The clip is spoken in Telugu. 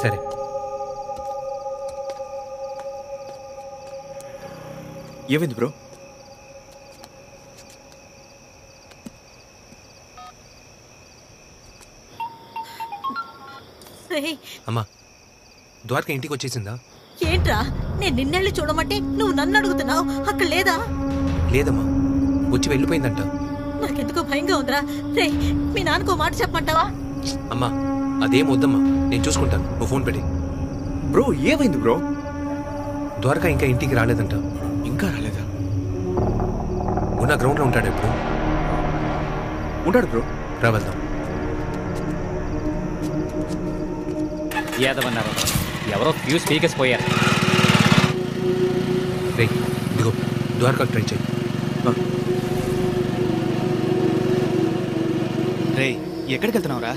సరే. ఏమైంది బ్రో? అమ్మా, ద్వారక ఇంటికి వచ్చేసిందా? ఏంట్రా, నేను నిన్నెళ్ళి చూడమంటే నువ్వు నన్ను అడుగుతున్నావు? అక్కడ లేదా? లేదమ్మా, వచ్చి వెళ్ళిపోయిందంట. నాకెందుకో భయంగా ఉందిరా. రే, మీ నాన్నకో మాట చెప్పమంటావా? అమ్మా, అదేం వద్దమ్మా, నేను చూసుకుంటాను. నువ్వు ఫోన్ పెట్టి. బ్రో ఏమైంది బ్రో? ద్వారక ఇంకా ఇంటికి రాలేదంట. ఇంకా రాలేదా? ఉన్న గ్రౌండ్లో ఉంటాడు. ఎప్పుడు ఉంటాడు బ్రో. రా వెళ్దాం. ఏదవన్నారు, ఎవరో ఫ్యూజ్ పీకేసి పోయారు. రే, ఇదిగో ద్వారకా ట్రై చేయి. రే, ఎక్కడికి వెళ్తున్నావురా?